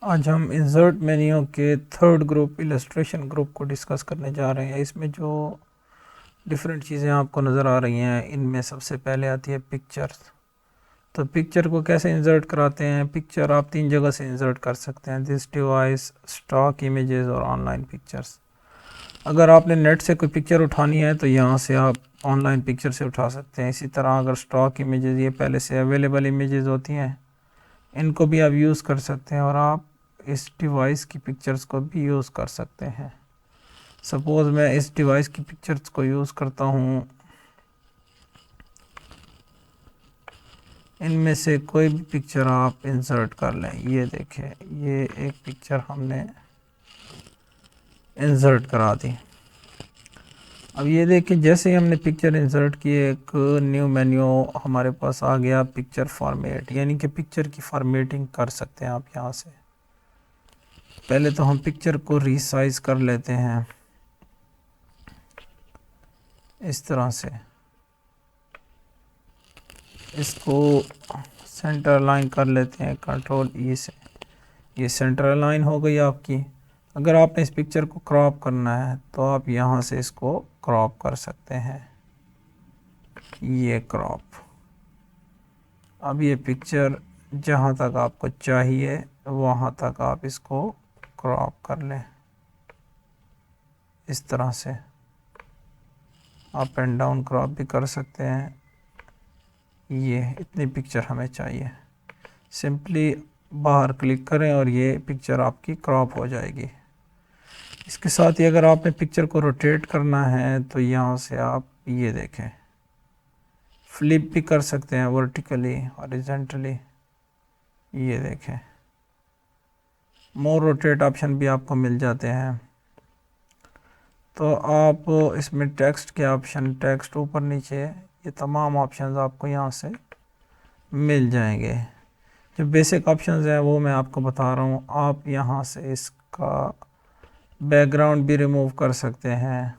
आज हम insert menu के थर्ड ग्रुप इलस्ट्रेशन ग्रुप को डिस्कस करने जा रहे हैं। इसमें जो डिफरेंट चीज़ें आपको नज़र आ रही हैं, इनमें सबसे पहले आती है पिक्चर्स। तो पिक्चर को कैसे इंसर्ट कराते हैं? पिक्चर आप 3 जगह से इंसर्ट कर सकते हैं, दिस डिवाइस, स्टॉक इमेजेस और ऑनलाइन पिक्चर्स। अगर आपने नेट से कोई पिक्चर उठानी है तो यहाँ से आप ऑनलाइन पिक्चर से उठा सकते हैं। इसी तरह अगर स्टॉक इमेजेस, ये पहले से अवेलेबल इमेजेस होती हैं, इनको भी आप यूज़ कर सकते हैं और आप इस डिवाइस की पिक्चर्स को भी यूज़ कर सकते हैं। सपोज़ मैं इस डिवाइस की पिक्चर्स को यूज़ करता हूँ, इनमें से कोई भी पिक्चर आप इंसर्ट कर लें। ये देखें, ये एक पिक्चर हमने इंसर्ट करा दी। अब ये देखें, जैसे ही हमने पिक्चर इंसर्ट की, एक न्यू मेन्यू हमारे पास आ गया, पिक्चर फॉर्मेट, यानी कि पिक्चर की फॉर्मेटिंग कर सकते हैं आप यहाँ से। पहले तो हम पिक्चर को रीसाइज कर लेते हैं इस तरह से। इसको सेंटर लाइन कर लेते हैं कंट्रोल ई से। ये सेंटर लाइन हो गई आपकी। अगर आपने इस पिक्चर को क्रॉप करना है तो आप यहाँ से इसको क्रॉप कर सकते हैं, ये क्रॉप। अब ये पिक्चर जहाँ तक आपको चाहिए वहाँ तक आप इसको क्रॉप कर लें इस तरह से। अप एंड डाउन क्रॉप भी कर सकते हैं। ये इतनी पिक्चर हमें चाहिए, सिंपली बाहर क्लिक करें और ये पिक्चर आपकी क्रॉप हो जाएगी। इसके साथ ही अगर आपने पिक्चर को रोटेट करना है तो यहाँ से आप ये देखें, फ्लिप भी कर सकते हैं वर्टिकली, हॉरिजॉन्टली। ये देखें, मोर रोटेट ऑप्शन भी आपको मिल जाते हैं। तो आप इसमें टेक्स्ट के ऑप्शन, टेक्स्ट ऊपर नीचे, ये तमाम ऑप्शंस आपको यहाँ से मिल जाएंगे। जो बेसिक ऑप्शंस हैं वो मैं आपको बता रहा हूँ। आप यहाँ से इसका बैकग्राउंड भी रिमूव कर सकते हैं।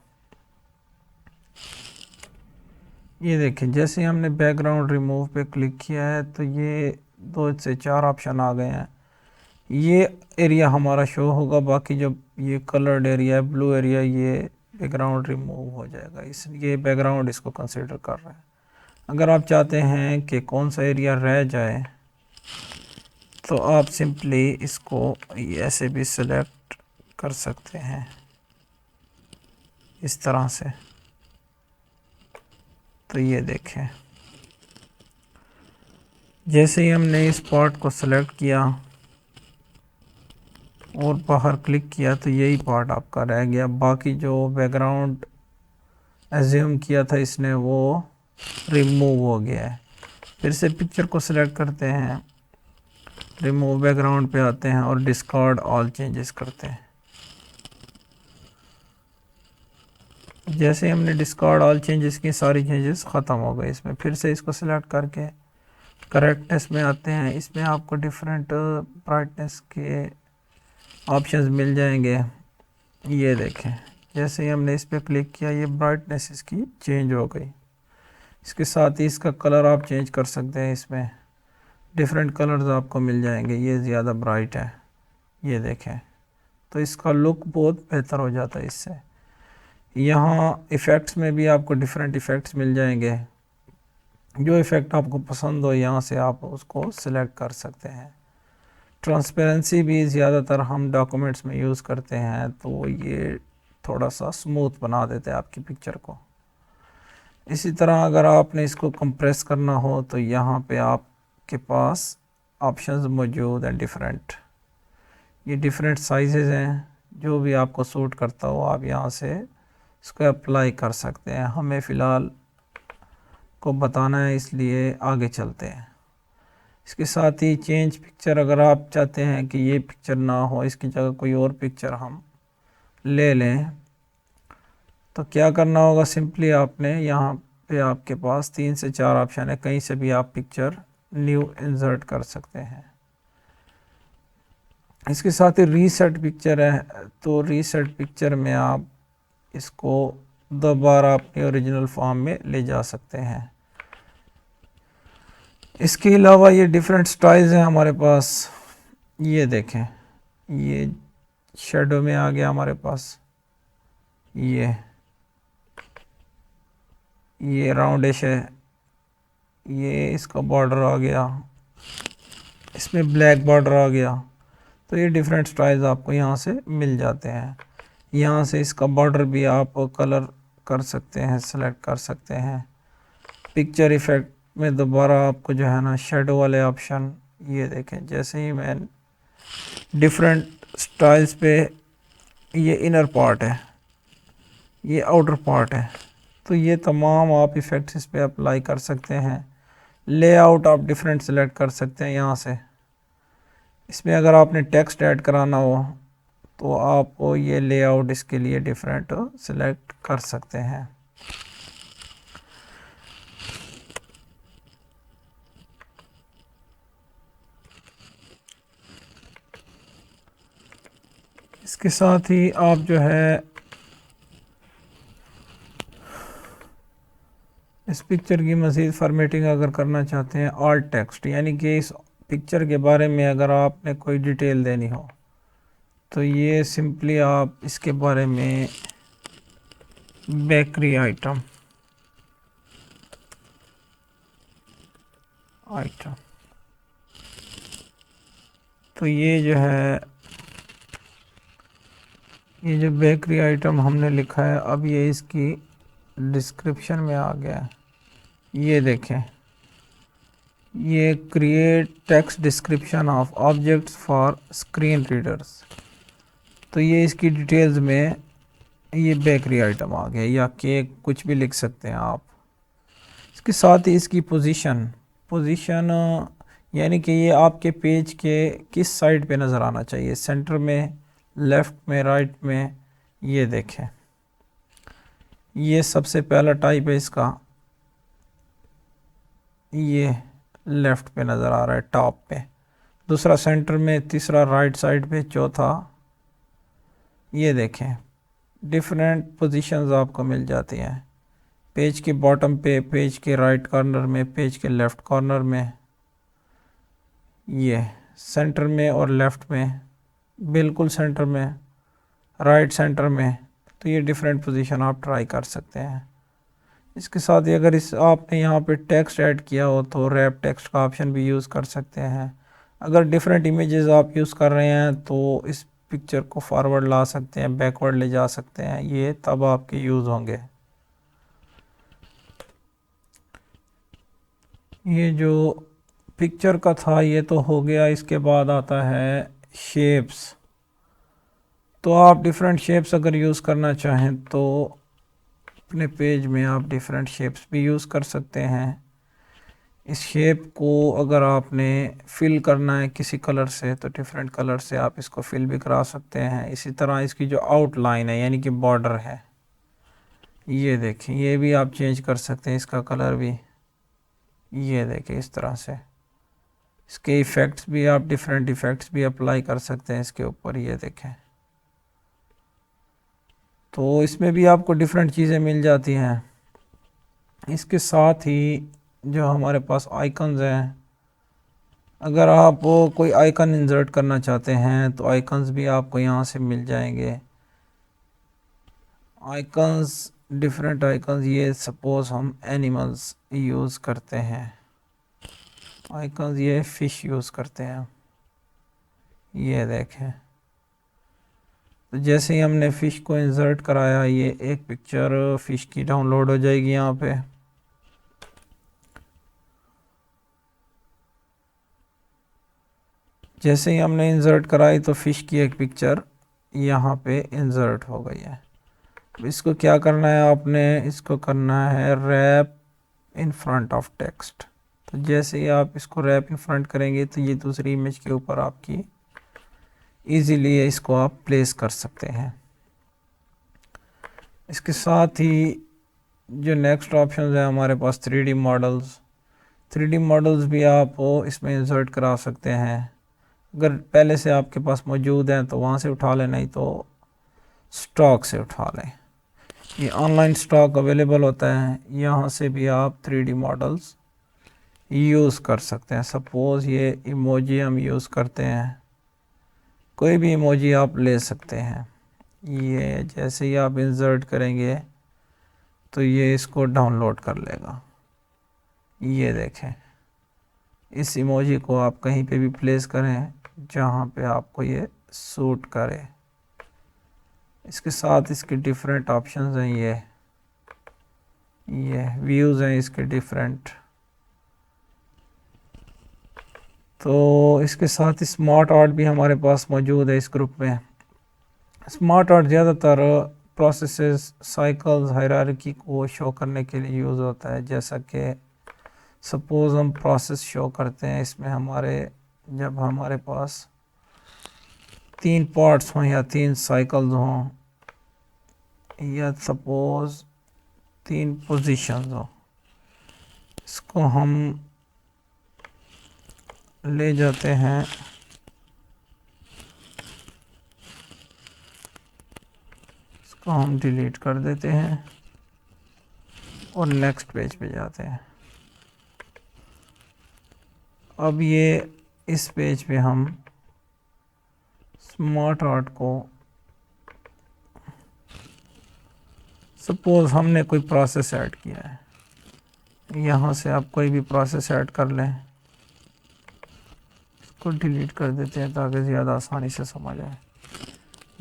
ये देखिए, जैसे हमने बैकग्राउंड रिमूव पे क्लिक किया है तो ये 2 से 4 ऑप्शन आ गए हैं। ये एरिया हमारा शो होगा, बाकी जो ये कलर्ड एरिया है, ब्लू एरिया, ये बैकग्राउंड रिमूव हो जाएगा। ये बैकग्राउंड इसको कंसिडर कर रहा है। अगर आप चाहते हैं कि कौन सा एरिया रह जाए तो आप सिंपली इसको ऐसे भी सिलेक्ट कर सकते हैं इस तरह से। तो ये देखें, जैसे ही हमने इस पार्ट को सिलेक्ट किया और बाहर क्लिक किया तो यही पार्ट आपका रह गया। बाकी जो बैकग्राउंड एज्यूम किया था इसने, वो रिमूव हो गया है। फिर से पिक्चर को सिलेक्ट करते हैं, रिमूव बैकग्राउंड पे आते हैं और डिस्कार्ड ऑल चेंजेस करते हैं। जैसे हमने डिस्कार्ड ऑल चेंजेस की, सारी चेंजेस ख़त्म हो गए इसमें। फिर से इसको सिलेक्ट करके करेक्टनेस में आते हैं। इसमें आपको डिफरेंट ब्राइटनेस के ऑप्शंस मिल जाएंगे। ये देखें, जैसे ही हमने इस पर क्लिक किया, ये ब्राइटनेस इसकी चेंज हो गई। इसके साथ ही इसका कलर आप चेंज कर सकते हैं। इसमें डिफरेंट कलर्स आपको मिल जाएंगे। ये ज़्यादा ब्राइट है, ये देखें, तो इसका लुक बहुत बेहतर हो जाता है इससे। यहाँ इफ़ेक्ट्स में भी आपको डिफरेंट इफ़ेक्ट्स मिल जाएंगे। जो इफ़ेक्ट आपको पसंद हो यहाँ से आप उसको सिलेक्ट कर सकते हैं। ट्रांसपेरेंसी भी ज़्यादातर हम डॉक्यूमेंट्स में यूज़ करते हैं, तो ये थोड़ा सा स्मूथ बना देते हैं आपकी पिक्चर को। इसी तरह अगर आपने इसको कंप्रेस करना हो तो यहाँ पे आपके पास ऑप्शंस मौजूद हैं डिफरेंट। ये डिफरेंट साइजेज़ हैं, जो भी आपको सूट करता हो आप यहाँ से इसको अप्लाई कर सकते हैं। हमें फ़िलहाल को बताना है, इसलिए आगे चलते हैं। इसके साथ ही चेंज पिक्चर, अगर आप चाहते हैं कि ये पिक्चर ना हो, इसकी जगह कोई और पिक्चर हम ले लें, तो क्या करना होगा, सिंपली आपने यहाँ पे आपके पास 3 से 4 ऑप्शन है, कहीं से भी आप पिक्चर न्यू इंसर्ट कर सकते हैं। इसके साथ ही रीसेट पिक्चर है, तो रीसेट पिक्चर में आप इसको दोबारा अपने ओरिजिनल फॉर्म में ले जा सकते हैं। इसके अलावा ये डिफरेंट स्टाइल्स हैं हमारे पास। ये देखें, ये शेडो में आ गया हमारे पास, ये राउंडिश है, ये इसका बॉर्डर आ गया, इसमें ब्लैक बॉर्डर आ गया। तो ये डिफरेंट स्टाइल्स आपको यहाँ से मिल जाते हैं। यहाँ से इसका बॉर्डर भी आप कलर कर सकते हैं, सेलेक्ट कर सकते हैं। पिक्चर इफेक्ट में दोबारा आपको जो है ना शेडो वाले ऑप्शन, ये देखें जैसे ही मैं डिफरेंट स्टाइल्स पे, ये इनर पार्ट है, ये आउटर पार्ट है, तो ये तमाम आप इफ़ेक्ट्स इस पर अप्लाई कर सकते हैं। लेआउट आप डिफरेंट सेलेक्ट कर सकते हैं यहाँ से। इसमें अगर आपने टेक्स्ट ऐड कराना हो तो आप ये लेआउट इसके लिए डिफरेंट सेलेक्ट कर सकते हैं। इसके साथ ही आप जो है इस पिक्चर की मज़ीद फॉर्मेटिंग अगर करना चाहते हैं, ऑल टेक्स्ट, यानी कि इस पिक्चर के बारे में अगर आपने कोई डिटेल देनी हो तो ये सिंपली आप इसके बारे में बेकरी आइटम तो ये जो है, ये जो बेकरी आइटम हमने लिखा है, अब ये इसकी डिस्क्रिप्शन में आ गया है। ये देखें, ये create text description of objects for screen readers, तो ये इसकी डिटेल्स में ये बेकरी आइटम आ गया, या केक कुछ भी लिख सकते हैं आप। इसके साथ ही इसकी पोजीशन यानी कि ये आपके पेज के किस साइड पे नज़र आना चाहिए, सेंटर में, लेफ़्ट में, राइट में। ये देखें, ये सबसे पहला टाइप है इसका, ये लेफ़्ट पे नज़र आ रहा है टॉप पे, दूसरा सेंटर में, तीसरा राइट साइड पे, चौथा। ये देखें डिफरेंट पोजीशंस आपको मिल जाती हैं, पेज के बॉटम पे, पेज के राइट कॉर्नर में, पेज के लेफ़्ट कॉर्नर में, ये सेंटर में और लेफ़्ट में, बिल्कुल सेंटर में, राइट सेंटर में। तो ये डिफरेंट पोजीशन आप ट्राई कर सकते हैं। इसके साथ ही अगर इस आपने यहाँ पे टेक्स्ट ऐड किया हो तो रैप टेक्स्ट का ऑप्शन भी यूज़ कर सकते हैं। अगर डिफरेंट इमेजेस आप यूज़ कर रहे हैं तो इस पिक्चर को फॉरवर्ड ला सकते हैं, बैकवर्ड ले जा सकते हैं, ये तब आपके यूज़ होंगे। ये जो पिक्चर का था ये तो हो गया। इसके बाद आता है शेप्स। तो आप डिफरेंट शेप्स अगर यूज़ करना चाहें तो अपने पेज में आप डिफरेंट शेप्स भी यूज़ कर सकते हैं। इस शेप को अगर आपने फिल करना है किसी कलर से तो डिफरेंट कलर से आप इसको फिल भी करा सकते हैं। इसी तरह इसकी जो आउटलाइन है यानी कि बॉर्डर है, ये देखें, ये भी आप चेंज कर सकते हैं, इसका कलर भी। ये देखें इस तरह से। इसके इफ़ेक्ट्स भी आप डिफरेंट इफ़ेक्ट्स भी अप्लाई कर सकते हैं इसके ऊपर, ये देखें। तो इसमें भी आपको डिफरेंट चीज़ें मिल जाती हैं। इसके साथ ही जो हमारे पास आइकन्स हैं, अगर आप कोई आइकन इंसर्ट करना चाहते हैं तो आइकन्स भी आपको यहाँ से मिल जाएंगे। आइकन्स, डिफरेंट आइकन्स, ये सपोज़ हम एनिमल्स यूज़ करते हैं, आइकन्स ये फ़िश यूज़ करते हैं, ये देखें। तो जैसे ही हमने फ़िश को इंसर्ट कराया, ये एक पिक्चर फ़िश की डाउनलोड हो जाएगी यहाँ पे। जैसे ही हमने इंसर्ट कराई तो फ़िश की एक पिक्चर यहाँ पे इंसर्ट हो गई है। इसको क्या करना है आपने, इसको करना है wrap in front of text. तो जैसे ही आप इसको रैप इन फ्रंट करेंगे तो ये दूसरी इमेज के ऊपर आपकी इजीली इसको आप प्लेस कर सकते हैं। इसके साथ ही जो नेक्स्ट ऑप्शन है हमारे पास 3D मॉडल्स। 3D मॉडल्स भी आप इसमें इंसर्ट करा सकते हैं। अगर पहले से आपके पास मौजूद हैं तो वहाँ से उठा लें, नहीं तो स्टॉक से उठा लें। ये ऑनलाइन स्टॉक अवेलेबल होता है, यहाँ से भी आप 3D मॉडल्स यूज़ कर सकते हैं। सपोज़ ये इमोजी हम यूज़ करते हैं, कोई भी इमोजी आप ले सकते हैं। ये जैसे ही आप इंसर्ट करेंगे तो ये इसको डाउनलोड कर लेगा। ये देखें, इस इमोजी को आप कहीं पे भी प्लेस करें जहाँ पे आपको ये सूट करे। इसके साथ इसके डिफरेंट ऑप्शंस हैं। ये व्यूज़ हैं इसके डिफरेंट। तो इसके साथ स्मार्ट आर्ट भी हमारे पास मौजूद है इस ग्रुप में। स्मार्ट आर्ट ज़्यादातर प्रोसेसेस, साइकिल्स, हायरार्की को शो करने के लिए यूज़ होता है। जैसा कि सपोज़ हम प्रोसेस शो करते हैं, इसमें जब हमारे पास 3 पार्ट्स हों या 3 साइकिल्स हों या सपोज़ 3 पोजीशंस हों, इसको हम ले जाते हैं इसको हम डिलीट कर देते हैं और नेक्स्ट पेज पे जाते हैं। अब ये इस पेज पे हम स्मार्ट आर्ट को, सपोज़ हमने कोई प्रोसेस ऐड किया है, यहाँ से आप कोई भी प्रोसेस ऐड कर लें, इसको डिलीट कर देते हैं ताकि ज़्यादा आसानी से समझ आए।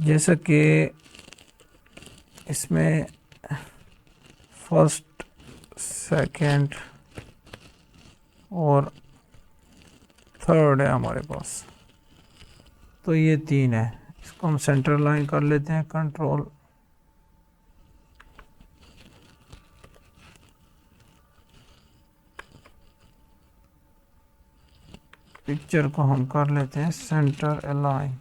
जैसा कि इसमें फर्स्ट, सेकंड और थर्ड है हमारे पास, तो ये 3 है। इसको हम सेंटर लाइन कर लेते हैं, कंट्रोल पिक्चर को हम कर लेते हैं सेंटर अलाइन।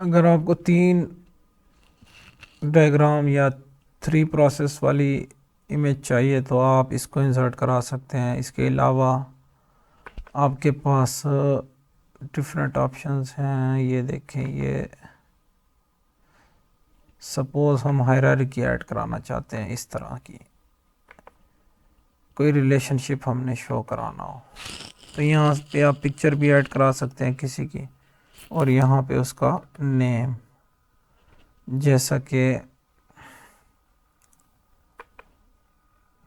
अगर आपको 3 डायग्राम या 3 प्रोसेस वाली इमेज चाहिए तो आप इसको इंसर्ट करा सकते हैं। इसके अलावा आपके पास डिफरेंट ऑप्शंस हैं। ये देखें, ये सपोज़ हम हायरार्की ऐड कराना चाहते हैं, इस तरह की कोई रिलेशनशिप हमने शो कराना हो तो यहाँ पे आप पिक्चर भी ऐड करा सकते हैं किसी की, और यहाँ पे उसका नेम, जैसा कि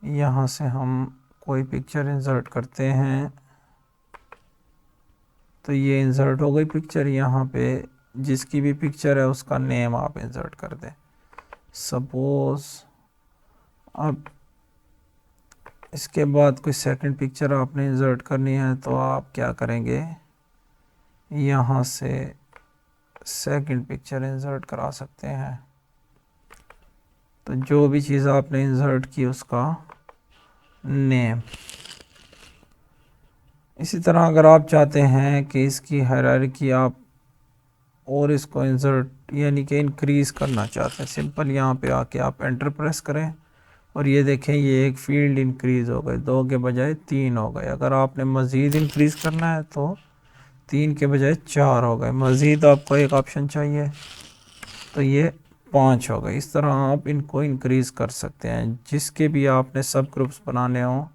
यहाँ से हम कोई पिक्चर इंसर्ट करते हैं तो ये इंसर्ट हो गई पिक्चर। यहाँ पे जिसकी भी पिक्चर है उसका नेम आप इंसर्ट कर दें। सपोज़ अब इसके बाद कोई सेकंड पिक्चर आपने इंसर्ट करनी है तो आप क्या करेंगे, यहाँ से सेकंड पिक्चर इंसर्ट करा सकते हैं। तो जो भी चीज़ आपने इंसर्ट की उसका नेम। इसी तरह अगर आप चाहते हैं कि इसकी हायरार्की आप और इसको इंसर्ट यानी कि इंक्रीज़ करना चाहते हैं, सिंपल यहाँ पे आके आप एंटर प्रेस करें और ये देखें, ये एक फील्ड इंक्रीज़ हो गए, 2 के बजाय 3 हो गए। अगर आपने मज़ीद इंक्रीज़ करना है तो 3 के बजाय 4 हो गए। मज़ीद आपको एक ऑप्शन चाहिए तो ये 5 हो गए। इस तरह आप इनको इंक्रीज़ कर सकते हैं। जिसके भी आपने सब ग्रुप्स बनाने हों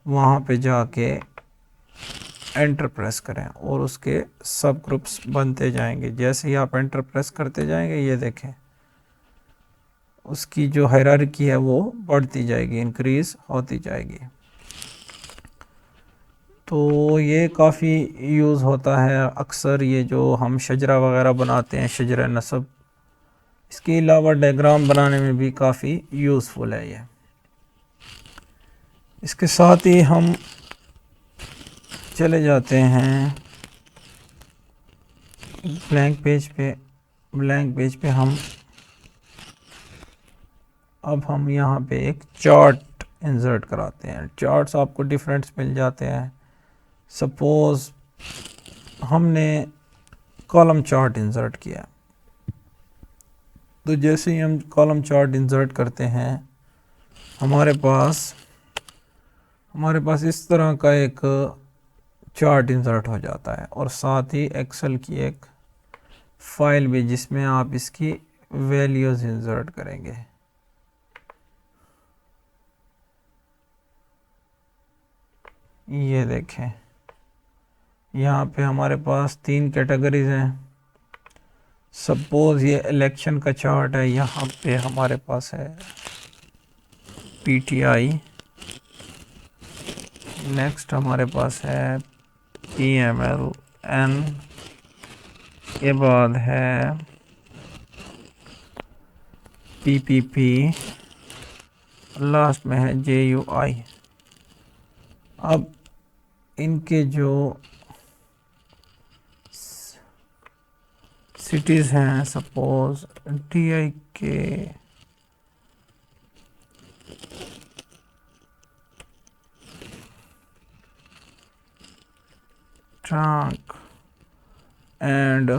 वहाँ पे जाके एंटर प्रेस करें और उसके सब ग्रुप्स बनते जाएंगे। जैसे ही आप एंटर प्रेस करते जाएंगे, ये देखें उसकी जो हायरार्की है वो बढ़ती जाएगी, इंक्रीज़ होती जाएगी। तो ये काफ़ी यूज़ होता है अक्सर, ये जो हम शजरा वगैरह बनाते हैं, शजरा नसब, इसके अलावा डायग्राम बनाने में भी काफ़ी यूज़फुल है ये। इसके साथ ही हम चले जाते हैं ब्लैंक पेज पे। ब्लैंक पेज पे अब हम यहाँ पे एक चार्ट इंसर्ट कराते हैं। चार्ट्स आपको डिफरेंट्स मिल जाते हैं। सपोज़ हमने कॉलम चार्ट इंसर्ट किया, तो जैसे ही हम कॉलम चार्ट इंसर्ट करते हैं हमारे पास इस तरह का एक चार्ट इंसर्ट हो जाता है और साथ ही एक्सेल की एक फ़ाइल भी जिसमें आप इसकी वैल्यूज इंसर्ट करेंगे। ये देखें, यहाँ पे हमारे पास 3 कैटेगरीज हैं। सपोज ये इलेक्शन का चार्ट है, यहाँ पे हमारे पास है पीटीआई, नेक्स्ट हमारे पास है पीएमएल-एन, के बाद है पीपीपी, लास्ट में है जेयूआई। अब इनके जो सिटीज़ हैं, सपोज टीआई के ट्रंक एंड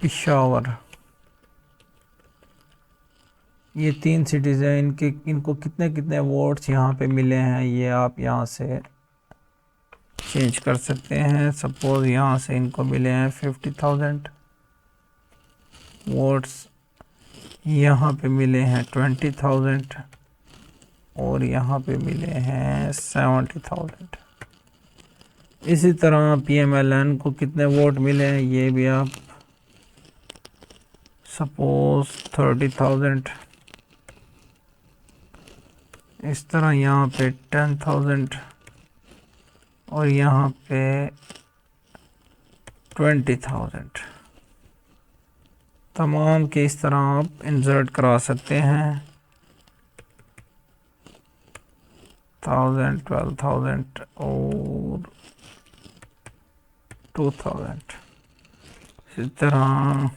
पिशावर, ये 3 सिटीज़ हैं। इनको कितने कितने वोट्स यहाँ पे मिले हैं ये आप यहाँ से चेंज कर सकते हैं। सपोज यहाँ से इनको मिले हैं 50,000 वोट्स, यहाँ पे मिले हैं 20,000 और यहाँ पे मिले हैं 70,000। इसी तरह पीएमएलएन को कितने वोट मिले हैं ये भी आप सपोज 30,000, इस तरह यहाँ पे 10,000 और यहाँ पे 20,000। तमाम के इस तरह आप इंसर्ट करा सकते हैं। 1000, 12,000 और 2,000। इसी तरह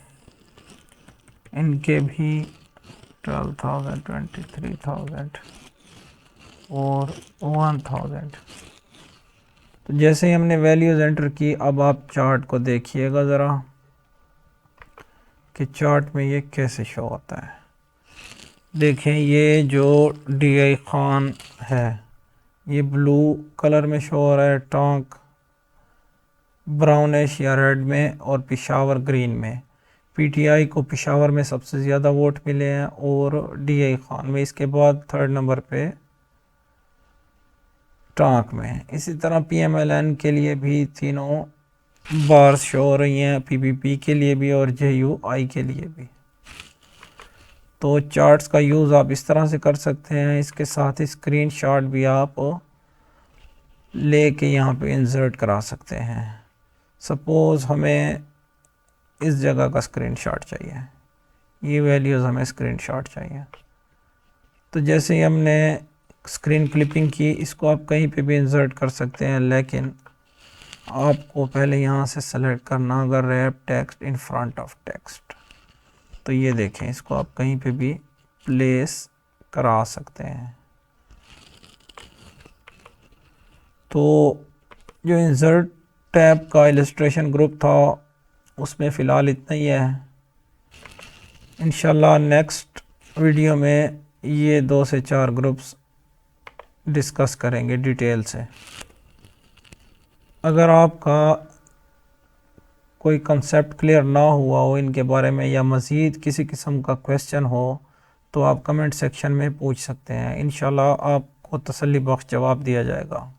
इनके भी 12,000, 23,000 और 1,000। तो जैसे ही हमने वैल्यूज़ एंटर की, अब आप चार्ट को देखिएगा ज़रा कि चार्ट में ये कैसे शो होता है। देखें, ये जो डीआई खान है ये ब्लू कलर में शो हो रहा है, टोंक ब्राउनिश या रेड में और पिशावर ग्रीन में। पीटीआई को पिशावर में सबसे ज़्यादा वोट मिले हैं और डीआई खान में, इसके बाद 3rd नंबर पे टांक में। इसी तरह पीएमएलएन के लिए भी तीनों बार्स शो हो रही हैं, पीपीपी के लिए भी और जेयूआई के लिए भी। तो चार्ट्स का यूज़ आप इस तरह से कर सकते हैं। इसके साथ ही स्क्रीनशॉट भी आप लेके यहाँ पे इंसर्ट करा सकते हैं। सपोज़ हमें इस जगह का स्क्रीनशॉट चाहिए, ये वैल्यूज़ हमें स्क्रीनशॉट चाहिए। तो जैसे ही हमने स्क्रीन क्लिपिंग की, इसको आप कहीं पे भी इंसर्ट कर सकते हैं, लेकिन आपको पहले यहाँ से सेलेक्ट करना अगर wrap text in front of text. तो ये देखें, इसको आप कहीं पे भी प्लेस करा सकते हैं। तो जो इंसर्ट टैब का इलस्ट्रेशन ग्रुप था उसमें फ़िलहाल इतना ही है। इंशाल्लाह नेक्स्ट वीडियो में ये 2 से 4 ग्रुप्स डिस्कस करेंगे डिटेल से। अगर आपका कोई कंसेप्ट क्लियर ना हुआ हो इनके बारे में या मज़ीद किसी किस्म का क्वेश्चन हो तो आप कमेंट सेक्शन में पूछ सकते हैं। इंशाल्लाह आपको तसल्ली बख्श जवाब दिया जाएगा।